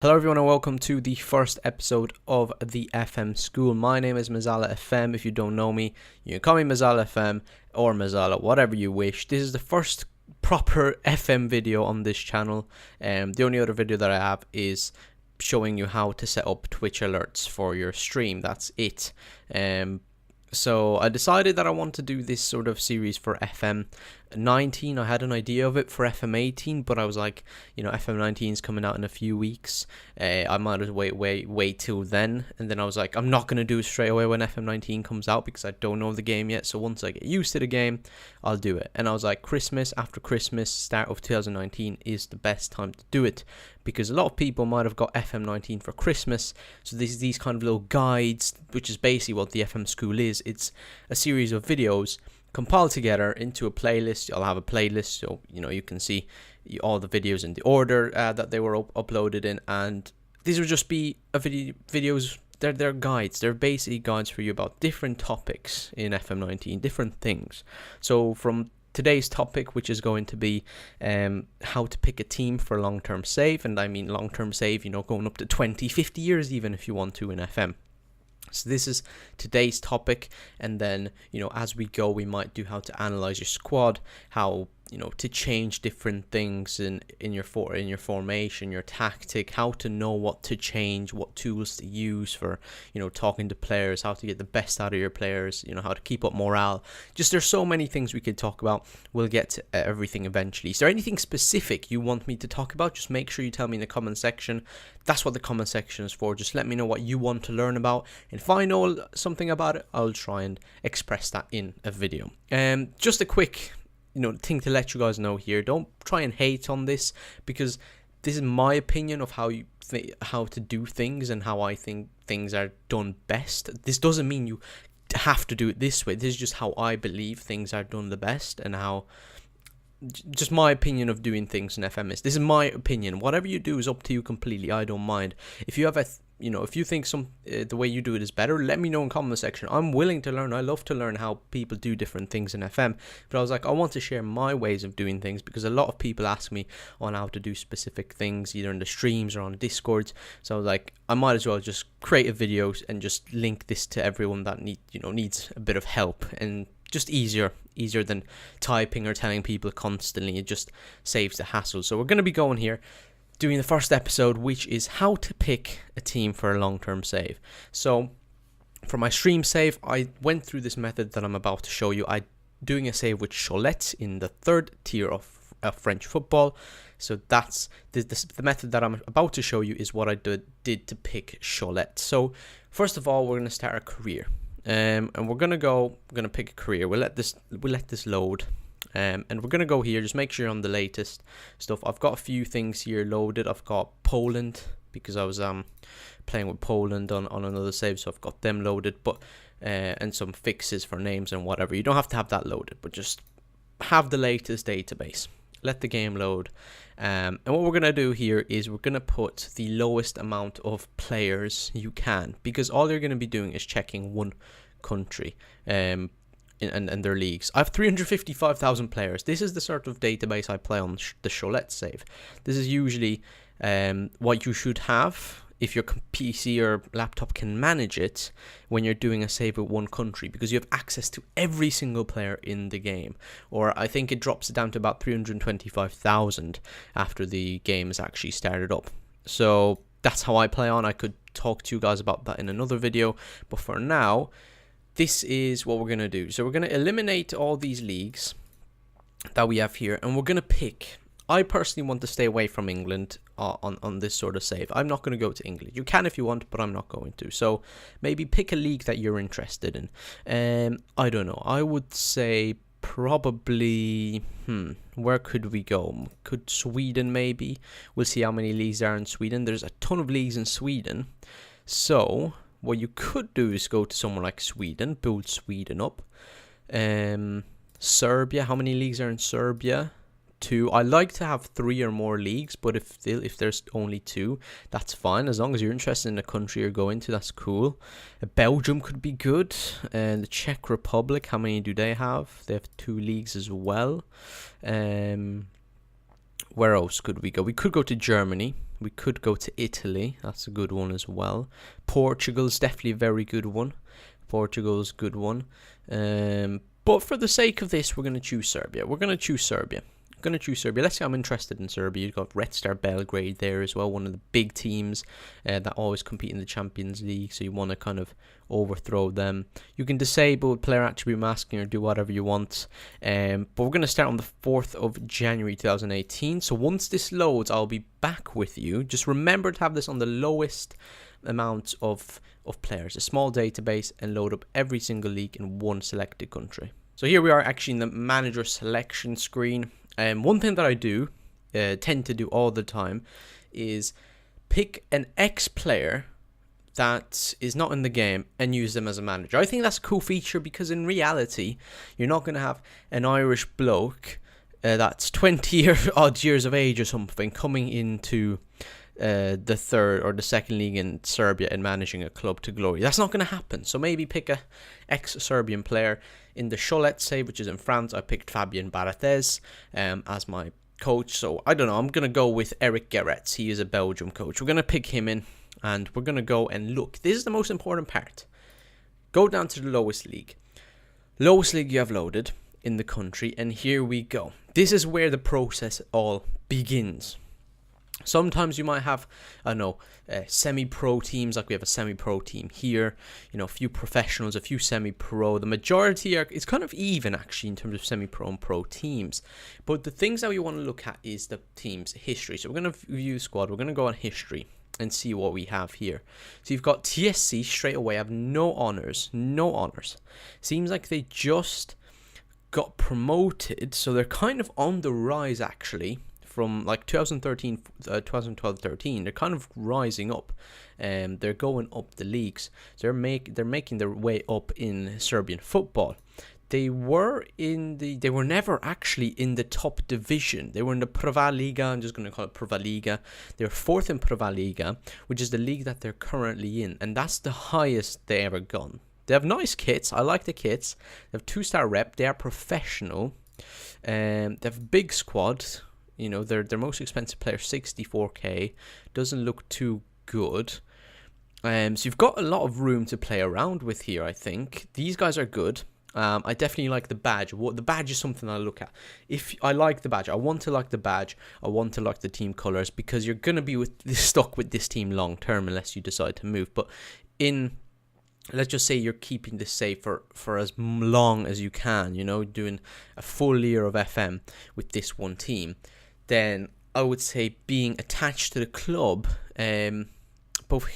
Hello everyone and welcome to the first episode of the FM School. My name is Mazala FM. If you don't know me, you can call me Mazala FM or Mazala, whatever you wish. This is the first proper FM video on this channel. The only other video that I have is showing you how to set up Twitch alerts for your stream. That's it. So I decided that I want to do this sort of series for FM 19. I had an idea of it for FM 18, but I was like, FM 19 is coming out in a few weeks. I might as well wait till then. And then I was like, I'm not going to do it straight away when FM 19 comes out because I don't know the game yet. So once I get used to the game, I'll do it. And I was like, after Christmas, start of 2019 is the best time to do it, because a lot of people might have got FM 19 for Christmas. So these kind of little guides, which is basically what the FM School is. It's a series of videos compiled together into a playlist. I'll have a playlist, so you can see all the videos in the order that they were uploaded in, and these would just be videos. They're guides. They're basically guides for you about different topics in FM 19, different things. So from today's topic, which is going to be how to pick a team for long-term save, and I mean long-term save, going up to 20, 50 years even if you want to in FM. So this is today's topic, and then as we go, we might do how to analyze your squad, how to change different things in your formation, your tactic, how to know what to change, what tools to use for talking to players, how to get the best out of your players, how to keep up morale. Just there's so many things we could talk about. We'll get to everything eventually. Is there anything specific you want me to talk about? Just make sure you tell me in the comment section. That's what the comment section is for. Just let me know what you want to learn about, and if I know something about it, I'll try and express that in a video. Just a quick thing to let you guys know here. Don't try and hate on this, because this is my opinion of how to do things and how I think things are done best. This doesn't mean you have to do it this way. This is just how I believe things are done the best, and how just my opinion of doing things in FM is. This is my opinion. Whatever you do is up to you completely. I don't mind. If you have if you think the way you do it is better, let me know in the comment section. I'm willing to learn. I love to learn how people do different things in FM. But I was like, I want to share my ways of doing things, because a lot of people ask me on how to do specific things, either in the streams or on Discord. So I was like, I might as well just create a video and just link this to everyone that needs a bit of help, and just easier than typing or telling people constantly. It just saves the hassle. So we're going to be going here, doing the first episode, which is how to pick a team for a long-term save. So for my stream save, I went through this method that I'm about to show you. I'm doing a save with Cholet in the third tier of French football. So that's the method that I'm about to show you is what I did to pick Cholet. So first of all, we're going to start a career. And we're gonna pick a career. We'll let this load, and we're gonna go here. Just make sure you're on the latest stuff. I've got a few things here loaded. I've got Poland, because I was playing with Poland on another save, so I've got them loaded. But and some fixes for names and whatever. You don't have to have that loaded, but just have the latest database. Let the game load. And what we're going to do here is we're going to put the lowest amount of players you can, because all you're going to be doing is checking one country and their leagues. I have 355,000 players. This is the sort of database I play on the Cholet save. This is usually what you should have if your PC or laptop can manage it when you're doing a save with one country, because you have access to every single player in the game. Or I think it drops it down to about 325,000 after the game is actually started up. So that's how I play on. I could talk to you guys about that in another video, but for now, this is what we're going to do. So we're going to eliminate all these leagues that we have here, and we're going to pick. I personally want to stay away from England on this sort of save. I'm not going to go to England. You can if you want, but I'm not going to. So maybe pick a league that you're interested in. I don't know. I would say probably, where could we go? Could Sweden maybe? We'll see how many leagues there are in Sweden. There's a ton of leagues in Sweden. So what you could do is go to somewhere like Sweden, build Sweden up. Serbia, how many leagues are in Serbia? 2. I like to have 3 or more leagues, but if there's only 2, that's fine. As long as you're interested in the country you're going to, that's cool. Belgium could be good. And the Czech Republic, how many do they have? They have 2 leagues as well. Where else could we go? We could go to Germany. We could go to Italy. That's a good one as well. Portugal's definitely a very good one. Portugal's a good one. But for the sake of this, we're going to choose Serbia. Let's say I'm interested in Serbia. You've got Red Star Belgrade there as well, one of the big teams that always compete in the Champions League, so you want to kind of overthrow them. You can disable player attribute masking or do whatever you want, but we're going to start on the 4th of January 2018. So once this loads, I'll be back with you. Just remember to have this on the lowest amount of players, a small database, and load up every single league in one selected country. So here we are actually in the manager selection screen. One thing that I do tend to do all the time is pick an ex-player that is not in the game and use them as a manager. I think that's a cool feature because in reality, you're not going to have an Irish bloke that's 20 odd years of age or something coming into the third or the second league in Serbia and managing a club to glory. That's not going to happen. So maybe pick a ex-Serbian player. In the Cholet, say, which is in France, I picked Fabian Barthez as my coach. So I don't know, I'm going to go with Eric Gerets. He is a Belgium coach. We're going to pick him in and we're going to go and look. This is the most important part. Go down to the lowest league. Lowest league you have loaded in the country, and here we go. This is where the process all begins. Sometimes you might have, I don't know, semi-pro teams, like we have a semi-pro team here, you know, a few professionals, a few semi-pro. The majority it's kind of even actually in terms of semi-pro and pro teams. But the things that we want to look at is the team's history. So we're going to view squad, we're going to go on history and see what we have here. So you've got TSC straight away, have no honours. Seems like they just got promoted, so they're kind of on the rise actually. From like 2012-13, they're kind of rising up, and they're going up the leagues. So they're making their way up in Serbian football. They were never actually in the top division. They were in the Prva Liga. I'm just going to call it Prva Liga. They're 4th in Prva Liga, which is the league that they're currently in, and that's the highest they ever gone. They have nice kits. I like the kits. They have 2-star rep. They are professional. They have a big squad. You know, their most expensive player, 64k, doesn't look too good. So you've got a lot of room to play around with here, I think. These guys are good. I definitely like the badge. The badge is something I look at. If I like the badge, I want to like the badge. I want to like the team colors because you're going to be stuck with this team long term unless you decide to move. But let's just say you're keeping this safe for as long as you can, you know, doing a full year of FM with this one team. Then I would say being attached to the club, both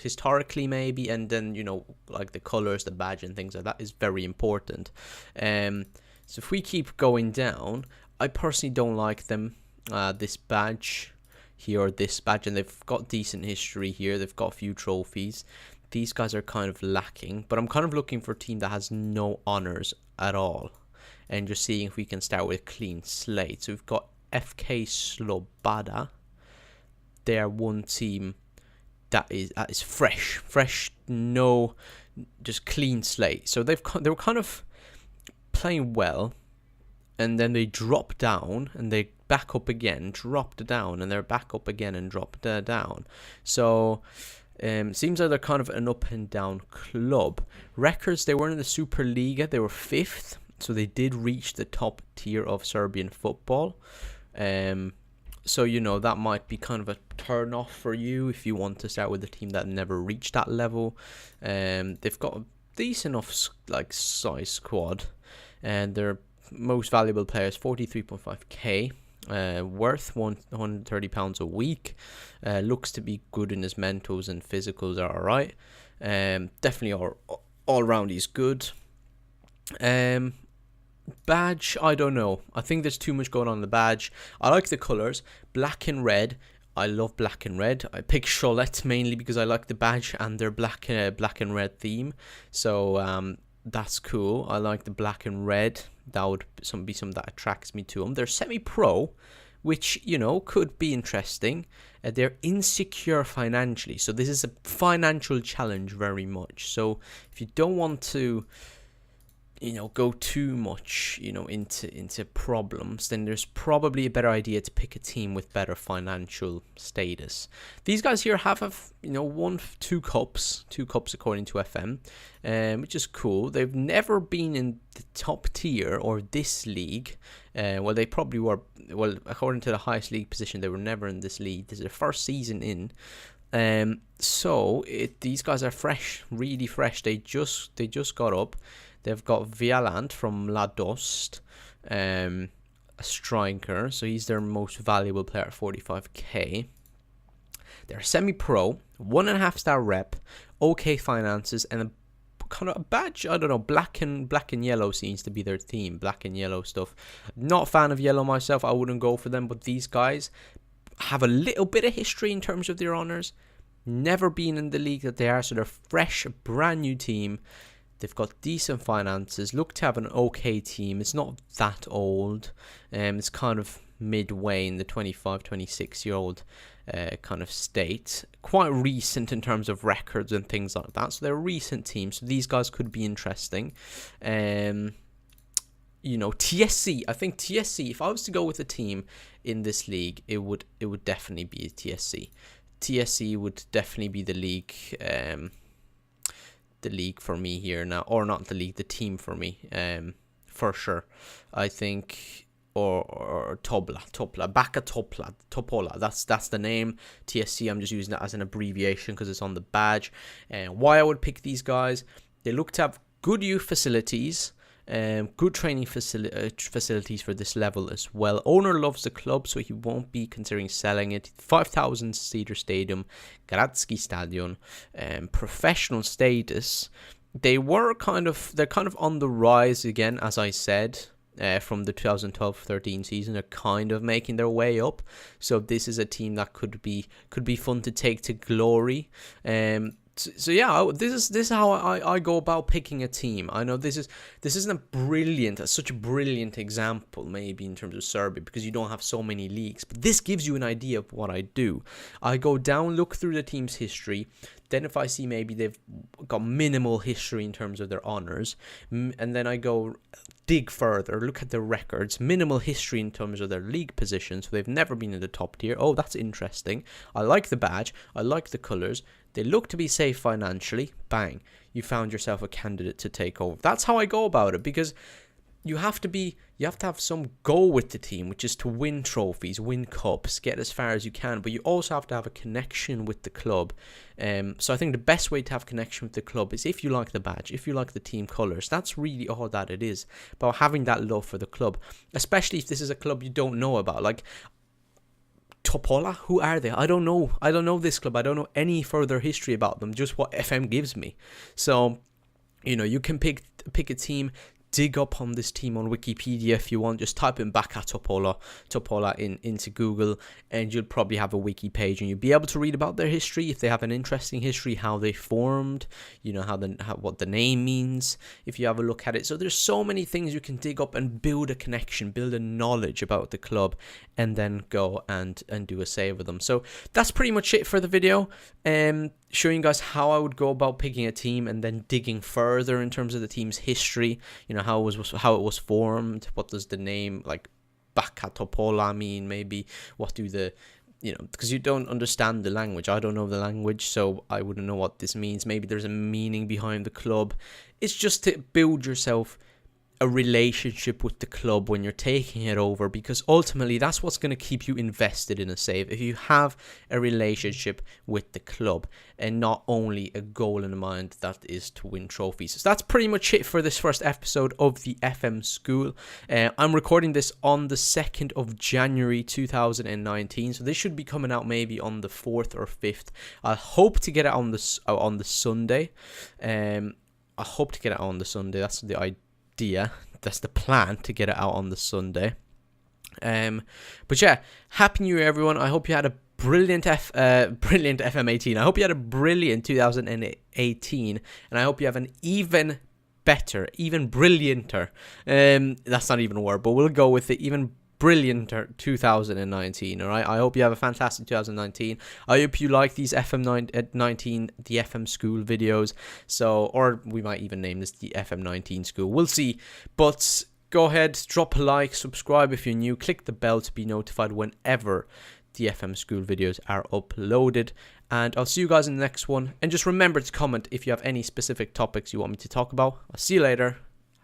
historically maybe, and then, you know, like the colours, the badge and things like that is very important. So if we keep going down, I personally don't like them, this badge here or this badge, and they've got decent history here. They've got a few trophies. These guys are kind of lacking, but I'm kind of looking for a team that has no honours at all, and just seeing if we can start with a clean slate. So we've got FK Sloboda. They are one team that is fresh, no, just clean slate. So they were kind of playing well, and then they dropped down, and they back up again, dropped down, and they're back up again and dropped down. So seems like they're kind of an up and down club. Records, they were in the Superliga. They were 5th, so they did reach the top tier of Serbian football. So, you know, that might be kind of a turn off for you if you want to start with a team that never reached that level. They've got a decent enough size squad, and their most valuable players, 43.5k, worth £130 a week. Looks to be good in his mentals, and physicals are alright. Definitely all round he's good. Badge, I don't know. I think there's too much going on in the badge. I like the colours, black and red. I love black and red. I pick Cholet mainly because I like the badge and their black and red theme. So that's cool. I like the black and red. That would be something that attracts me to them. They're semi-pro, which, you know, could be interesting. They're insecure financially, so this is a financial challenge very much. So if you don't want to go too much, into problems, then there's probably a better idea to pick a team with better financial status. These guys here have won two cups according to FM, which is cool. They've never been in the top tier or this league. Well, they probably were. Well, according to the highest league position, they were never in this league. This is their first season in. So these guys are fresh, really fresh. They just got up. They've got Vialant from La Dost, a striker, so he's their most valuable player at 45k. They're semi-pro, 1.5-star rep, okay finances, and a kind of a badge. I don't know. Black and yellow seems to be their theme. Black and yellow stuff. Not a fan of yellow myself. I wouldn't go for them, but these guys have a little bit of history in terms of their honors. Never been in the league that they are, so they're fresh, brand new team. They've got decent finances, look to have an okay team. It's not that old. It's kind of midway in the 25, 26-year-old kind of state. Quite recent in terms of records and things like that. So they're a recent team. So these guys could be interesting. TSC. I think TSC, if I was to go with a team in this league, it would definitely be a TSC. TSC would definitely be the league for me here now, or not the league, the team for me, for sure. I think, or Topla, Baka Topola. That's the name. TSC. I'm just using that as an abbreviation because it's on the badge. And why I would pick these guys? They look to have good youth facilities. Good training facilities for this level as well. Owner loves the club, so he won't be considering selling it. 5,000-seater stadium, Gradski Stadion, professional status. They're kind of on the rise again, as I said. From the 2012-13 season, they're kind of making their way up. So this is a team that could be fun to take to glory. So yeah, this is how I go about picking a team. I know this isn't such a brilliant example maybe in terms of Serbia because you don't have so many leagues, but this gives you an idea of what I do. I go down, look through the team's history, then if I see maybe they've got minimal history in terms of their honors, and then I go dig further, look at their records, minimal history in terms of their league position, so they've never been in the top tier. Oh, that's interesting. I like the badge, I like the colours, they look to be safe financially. Bang, you found yourself a candidate to take over. That's how I go about it, because you have to have some goal with the team, which is to win trophies, win cups, get as far as you can, but you also have to have a connection with the club. So I think the best way to have connection with the club is if you like the badge, if you like the team colours. That's really all that it is, about having that love for the club, especially if this is a club you don't know about. Like Topola, who are they? I don't know this club. I don't know any further history about them, just what FM gives me. So you can pick a team, dig up on this team on Wikipedia if you want. Just type in Baka Topola into Google, and you'll probably have a wiki page, and you'll be able to read about their history if they have an interesting history, how they formed, what the name means if you have a look at it. So there's so many things you can dig up and build a connection, build a knowledge about the club, and then go and do a save with them. So that's pretty much it for the video. Showing you guys how I would go about picking a team, and then digging further in terms of the team's history. How it was formed. What does the name like Baka Topola mean? Maybe what do because you don't understand the language. I don't know the language, so I wouldn't know what this means. Maybe there's a meaning behind the club. It's just to build yourself a relationship with the club when you're taking it over, because ultimately that's what's going to keep you invested in a save. If you have a relationship with the club and not only a goal in mind, that is to win trophies. So that's pretty much it for this first episode of the FM School. I'm recording this on the 2nd of January 2019, so this should be coming out maybe on the 4th or 5th. I hope to get it on the Sunday. I hope to get it on the Sunday. That's the idea. That's the plan, to get it out on the Sunday. But yeah, happy New Year, everyone. I hope you had a brilliant FM18. I hope you had a brilliant 2018, and I hope you have an even better, even brillianter. That's not even a word, but we'll go with it. Even brilliant 2019. All right, I hope you have a fantastic 2019. I hope you like these FM19, the FM School videos. So, or we might even name this the FM19 School. We'll see. But go ahead, drop a like, subscribe if you're new, click the bell to be notified whenever the FM School videos are uploaded. And I'll see you guys in the next one. And just remember to comment if you have any specific topics you want me to talk about. I'll see you later.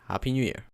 Happy New Year.